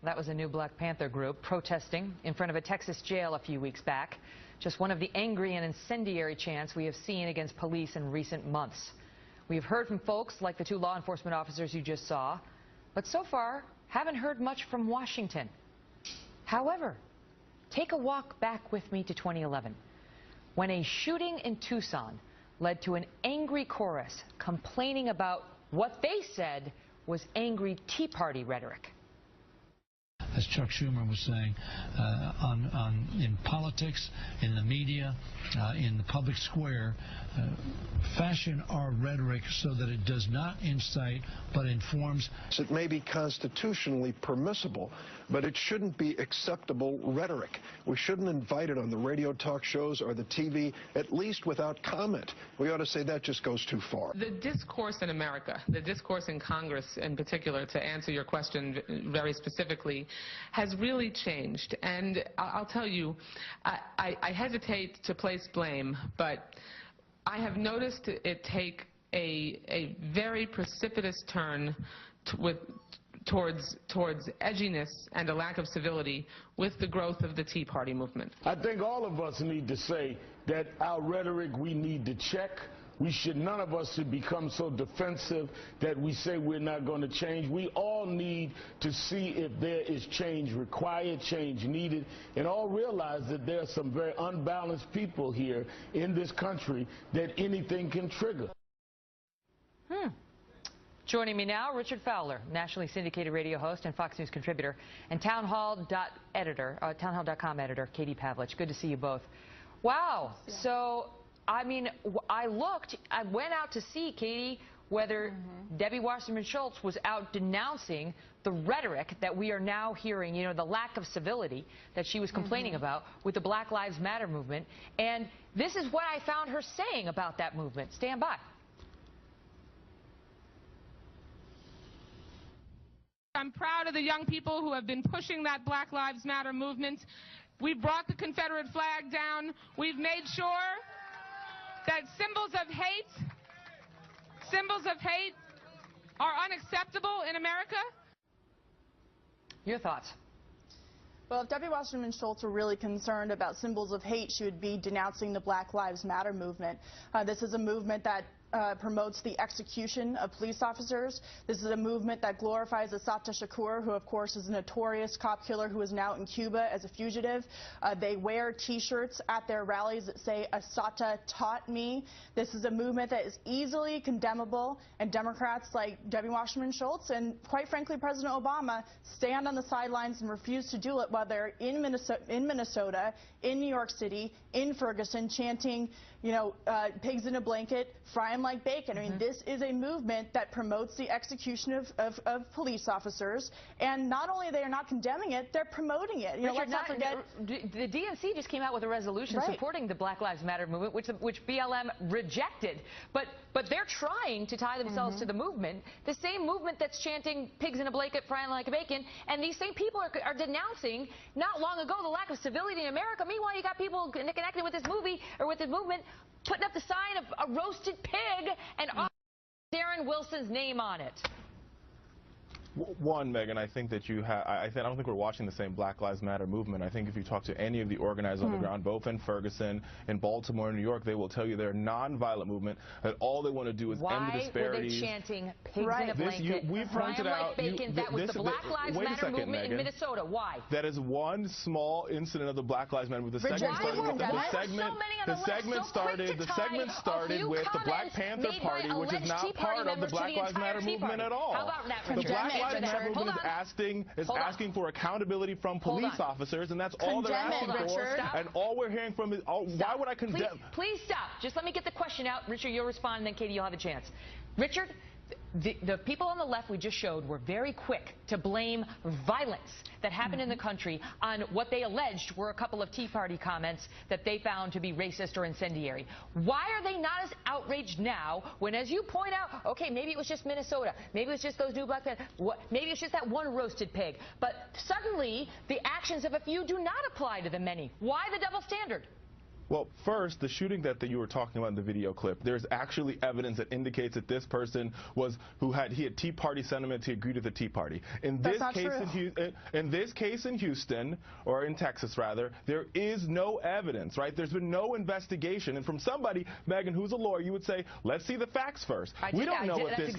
That was a new Black Panther group protesting in front of a Texas jail a few weeks back. Just one of the angry and incendiary chants we have seen against police in recent months. We have heard from folks like the two law enforcement officers you just saw, but so far haven't heard much from Washington. However, take a walk back with me to 2011, when a shooting in Tucson led to an angry chorus complaining about what they said was angry Tea Party rhetoric. As Chuck Schumer was saying, in politics, in the media, in the public square, fashion our rhetoric so that it does not incite but informs. It may be constitutionally permissible, but it shouldn't be acceptable rhetoric. We shouldn't invite it on the radio talk shows or the TV, at least without comment. We ought to say that just goes too far. The discourse in America, the discourse in Congress in particular, to answer your question very specifically, has really changed. And I'll tell you, I hesitate to place blame, but I have noticed it take a very precipitous turn towards edginess and a lack of civility with the growth of the Tea Party movement. I think all of us need to say that our rhetoric we need to check. None of us should become so defensive that we say we're not going to change. We all need to see if there is change required, change needed, and all realize that there are some very unbalanced people here in this country that anything can trigger. Joining me now, Richard Fowler, nationally syndicated radio host and Fox News contributor, and townhall.com editor, Katie Pavlich. Good to see you both. Wow. Yeah. So, I mean, I went out to see, Katie, whether Debbie Wasserman Schultz was out denouncing the rhetoric that we are now hearing, you know, the lack of civility that she was complaining about with the Black Lives Matter movement. And this is what I found her saying about that movement. Stand by. I'm proud of the young people who have been pushing that Black Lives Matter movement. We've brought the Confederate flag down. We've made sure that symbols of hate are unacceptable in America. Your thoughts? Well, if Debbie Wasserman Schultz were really concerned about symbols of hate, she would be denouncing the Black Lives Matter movement. This is a movement that promotes the execution of police officers. This is a movement that glorifies Assata Shakur, who of course is a notorious cop killer who is now in Cuba as a fugitive. They wear T-shirts at their rallies that say Assata taught me. This is a movement that is easily condemnable, and Democrats like Debbie Wasserman Schultz and quite frankly President Obama stand on the sidelines and refuse to do it, whether in Minnesota, in New York City, in Ferguson, chanting, you know, pigs in a blanket, fry them like bacon. I mean, this is a movement that promotes the execution of police officers, and not only they are not condemning it, they're promoting it. You know, let's not forget the DNC just came out with a resolution supporting the Black Lives Matter movement, which BLM rejected. But they're trying to tie themselves to the movement, the same movement that's chanting pigs in a blanket, frying like bacon, and these same people are denouncing not long ago the lack of civility in America. Meanwhile, you got people connected with this movie or with this movement putting up the sign of a roasted pig and Darren Wilson's name on it. One, Megyn, I think that I don't think we're watching the same Black Lives Matter movement. I think if you talk to any of the organizers on the ground, both in Ferguson, in Baltimore, and New York, they will tell you they're a non-violent movement, that all they want to do is end the disparities. Why were they chanting pigs in a blanket, frying like bacon? That was the Black Lives Matter movement in Minnesota. Why? That is one small incident of the Black Lives Matter movement. The segment started with the Black Panther Party, which is not part of the Black Lives Matter movement at all. How about that? The Black Lives Matter movement is asking for accountability from police officers, and that's all they're asking for. And all we're hearing from is, why would I condemn? Please stop. Just let me get the question out. Richard, you'll respond, and then Katie, you'll have a chance. Richard, the people on the left we just showed were very quick to blame violence that happened in the country on what they alleged were a couple of Tea Party comments that they found to be racist or incendiary. Why are they not as outraged now when, as you point out, okay, maybe it was just Minnesota, maybe it was just those new Black Panthers, maybe it's just that one roasted pig, but suddenly the actions of a few do not apply to the many. Why the double standard? Well, first, the shooting that you were talking about in the video clip, there's actually evidence that indicates that this person he had Tea Party sentiments. He agreed with the Tea Party. In this case in Houston, or in Texas rather, there is no evidence, right? There's been no investigation. And from somebody, Megyn, who's a lawyer, you would say, let's see the facts first. We don't know if this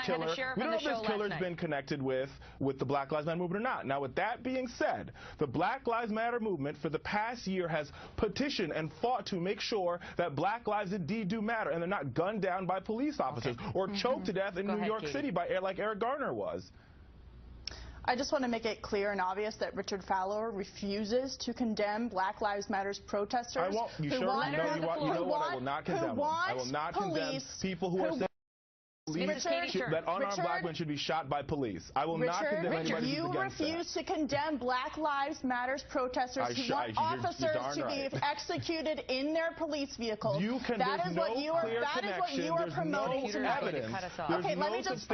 killer's been connected with the Black Lives Matter movement or not. Now, with that being said, the Black Lives Matter movement for the past year has petitioned and fought to make sure that black lives indeed do matter, and they're not gunned down by police officers or choked to death in New York City like Eric Garner was. I just want to make it clear and obvious that Richard Fowler refuses to condemn Black Lives Matter's protesters. I won't. You sure? No, you know what? I will not condemn them. I will not condemn people who are saying that unarmed black men should be shot by police. I will not condemn anybody who's against that. You refuse to condemn Black Lives Matter's protesters who want officers to be executed in their police vehicles. That is what you are promoting. There's no evidence. Okay, let me just